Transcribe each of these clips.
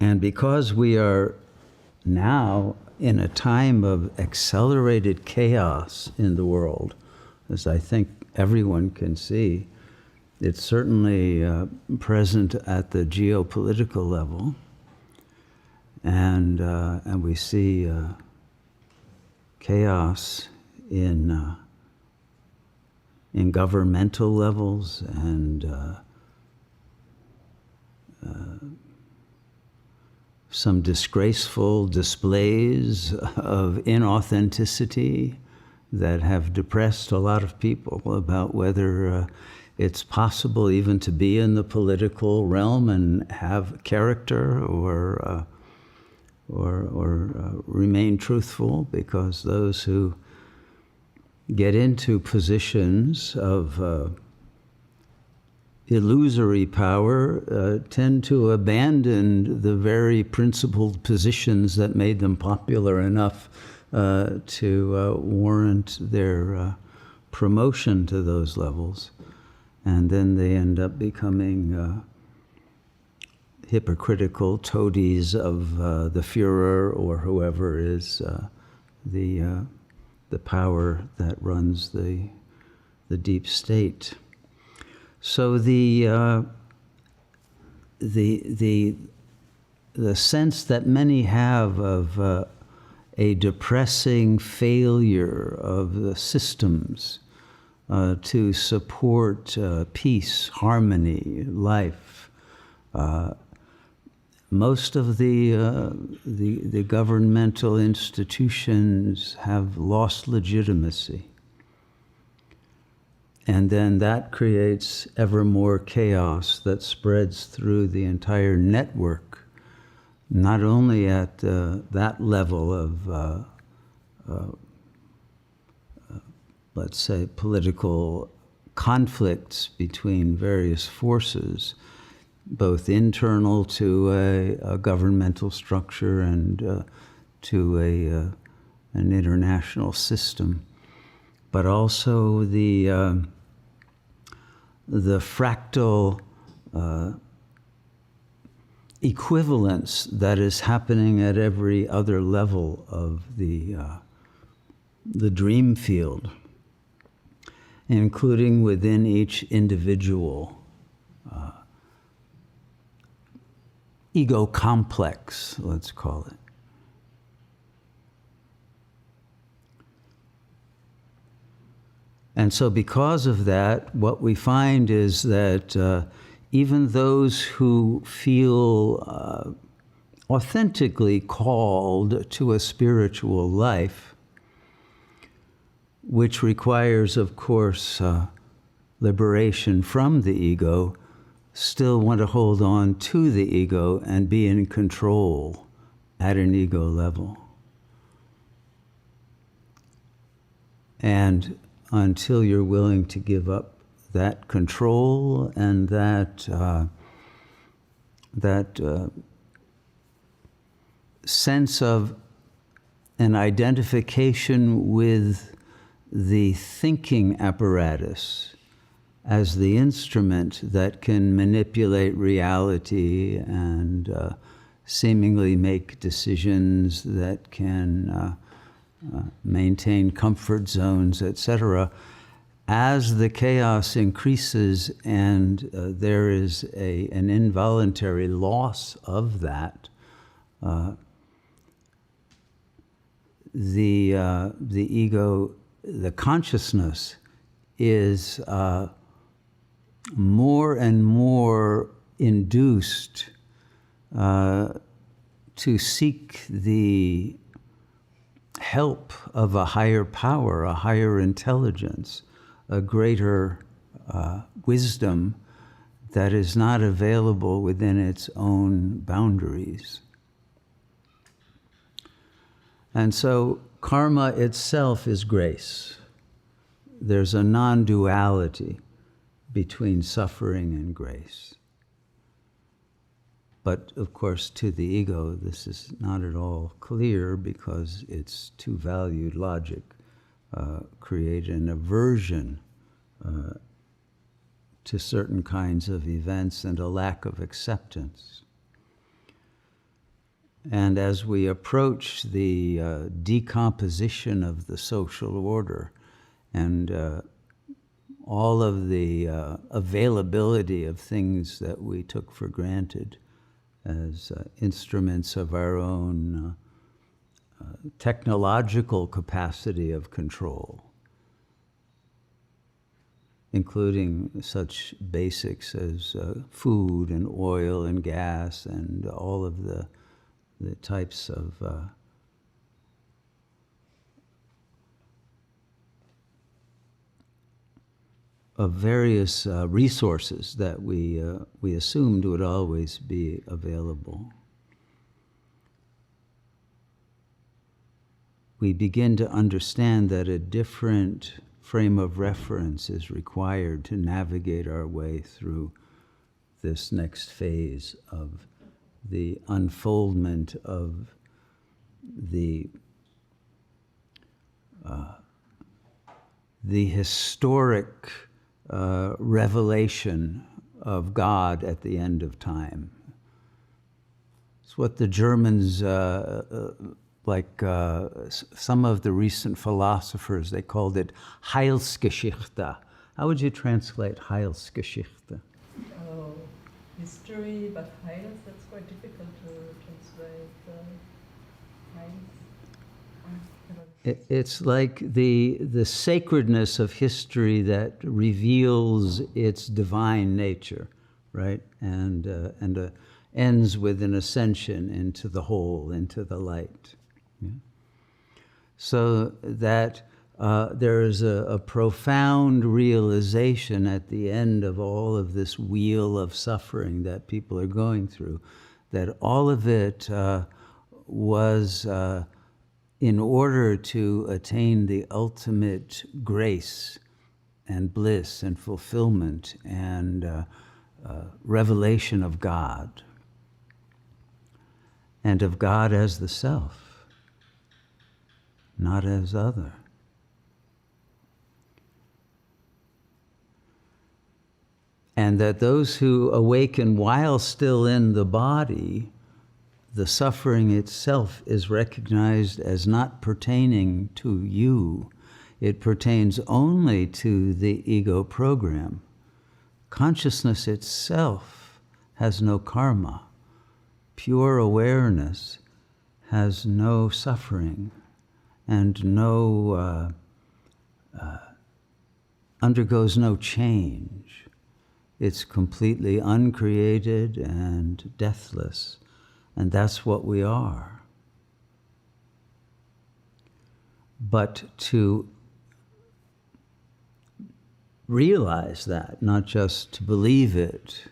And because we are now in a time of accelerated chaos in the world, as I think everyone can see, it's certainly present at the geopolitical level, and we see chaos in governmental levels and some disgraceful displays of inauthenticity that have depressed a lot of people about whether it's possible even to be in the political realm and have character or remain truthful, because those who get into positions of illusory power tend to abandon the very principled positions that made them popular enough to warrant their promotion to those levels. And then they end up becoming hypocritical toadies of the Führer or whoever is the power that runs the deep state. So the sense that many have of a depressing failure of the systems to support peace, harmony, life. Most of the governmental institutions have lost legitimacy. And then that creates ever more chaos that spreads through the entire network, not only at that level of, let's say, political conflicts between various forces, both internal to a governmental structure and to an international system, but also the fractal equivalence that is happening at every other level of the dream field, including within each individual ego complex, let's call it. And so because of that, what we find is that even those who feel authentically called to a spiritual life, which requires, of course, liberation from the ego, still want to hold on to the ego and be in control at an ego level. And until you're willing to give up that control and that sense of an identification with the thinking apparatus as the instrument that can manipulate reality and seemingly make decisions that can maintain comfort zones, etc. As the chaos increases and there is an involuntary loss of that, the ego, the consciousness, is more and more induced to seek the help of a higher power, a higher intelligence, a greater wisdom that is not available within its own boundaries. And so karma itself is grace. There's a non-duality between suffering and grace. But of course, to the ego, this is not at all clear because its two-valued logic create an aversion to certain kinds of events and a lack of acceptance. And as we approach the decomposition of the social order and all of the availability of things that we took for granted as instruments of our own technological capacity of control, including such basics as food and oil and gas and all of the types of various resources that we assumed would always be available. We begin to understand that a different frame of reference is required to navigate our way through this next phase of the unfoldment of the historic revelation of God at the end of time. It's what the Germans, some of the recent philosophers, they called it Heilsgeschichte. How would you translate Heilsgeschichte? Oh, history, but Heils, that's quite difficult to translate. Heils. It's like the sacredness of history that reveals its divine nature, right? And ends with an ascension into the whole, into the light. Yeah? So that there is a profound realization at the end of all of this wheel of suffering that people are going through, that all of it was in order to attain the ultimate grace and bliss and fulfillment and revelation of God, and of God as the self, not as other. And that those who awaken while still in the body, the suffering itself is recognized as not pertaining to you. It pertains only to the ego program. Consciousness itself has no karma. Pure awareness has no suffering and undergoes no change. It's completely uncreated and deathless. And that's what we are. But to realize that, not just to believe it,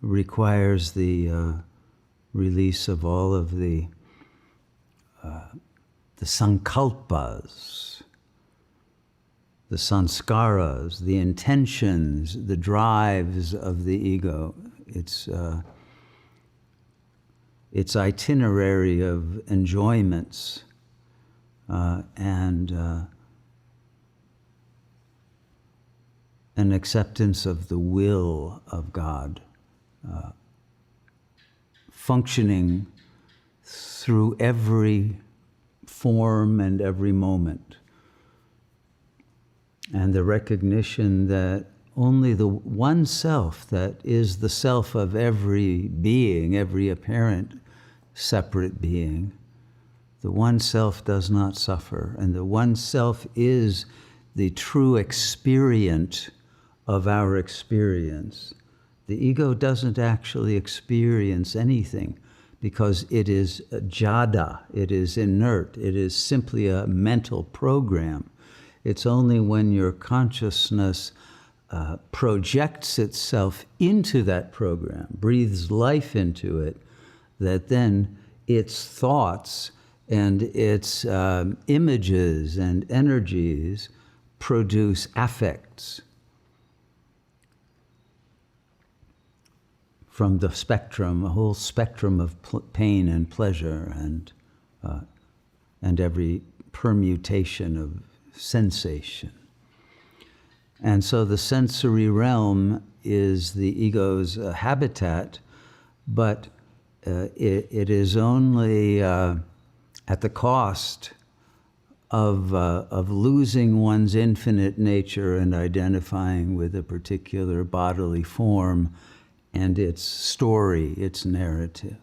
requires the release of all of the sankalpas, the sanskaras, the intentions, the drives of the ego. Its itinerary of enjoyments and an acceptance of the will of God, functioning through every form and every moment. And the recognition that only the one self that is the self of every being, every apparent separate being, the one self does not suffer, and the one self is the true experient of our experience. The ego doesn't actually experience anything because it is jada, it is inert, it is simply a mental program. It's only when your consciousness projects itself into that program, breathes life into it, that then its thoughts and its images and energies produce affects from the spectrum, a whole spectrum of pain and pleasure and every permutation of sensation. And so the sensory realm is the ego's habitat, but it is only at the cost of losing one's infinite nature and identifying with a particular bodily form and its story, its narrative.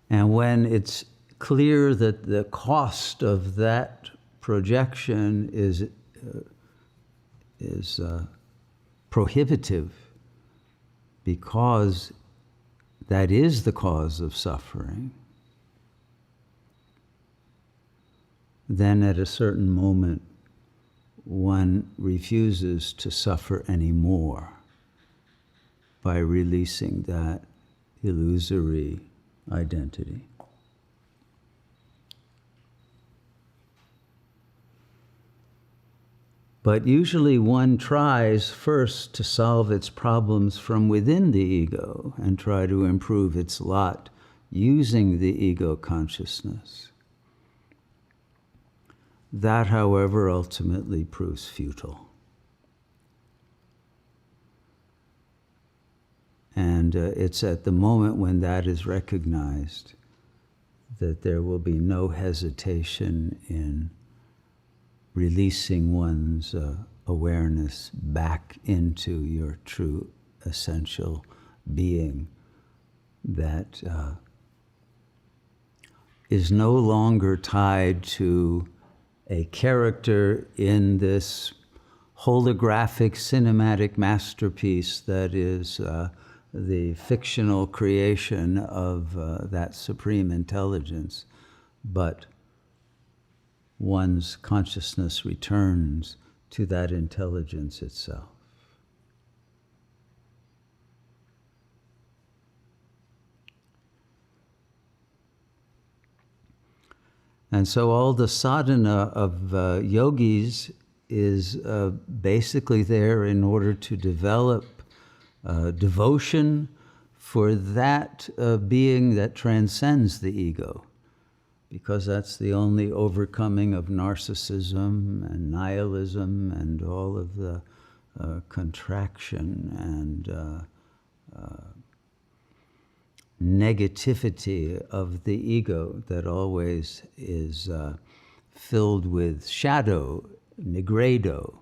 And when it's clear that the cost of that projection is prohibitive, because that is the cause of suffering, then at a certain moment one refuses to suffer anymore by releasing that illusory identity. But usually one tries first to solve its problems from within the ego and try to improve its lot using the ego consciousness. That, however, ultimately proves futile. And it's at the moment when that is recognized that there will be no hesitation in releasing one's awareness back into your true essential being that is no longer tied to a character in this holographic cinematic masterpiece that is the fictional creation of that supreme intelligence, but one's consciousness returns to that intelligence itself. And so all the sadhana of yogis is basically there in order to develop devotion for that being that transcends the ego, because that's the only overcoming of narcissism and nihilism and all of the contraction and negativity of the ego that always is filled with shadow, nigredo,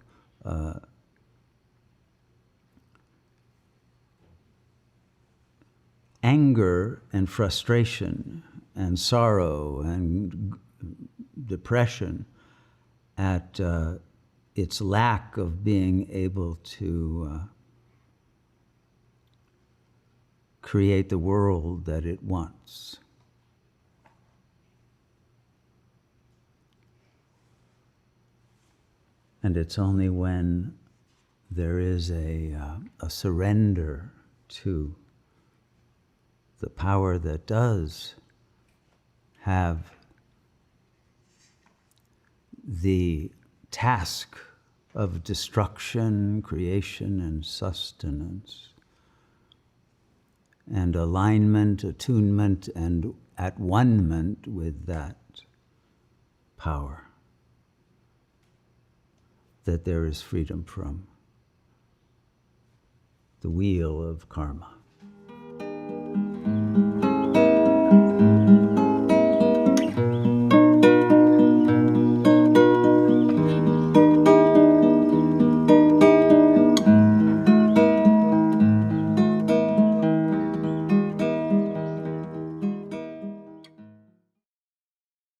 anger and frustration and sorrow and depression at its lack of being able to create the world that it wants. And it's only when there is a surrender to the power that does have the task of destruction, creation, and sustenance, and alignment, attunement, and at one-ment with that power, that there is freedom from the wheel of karma.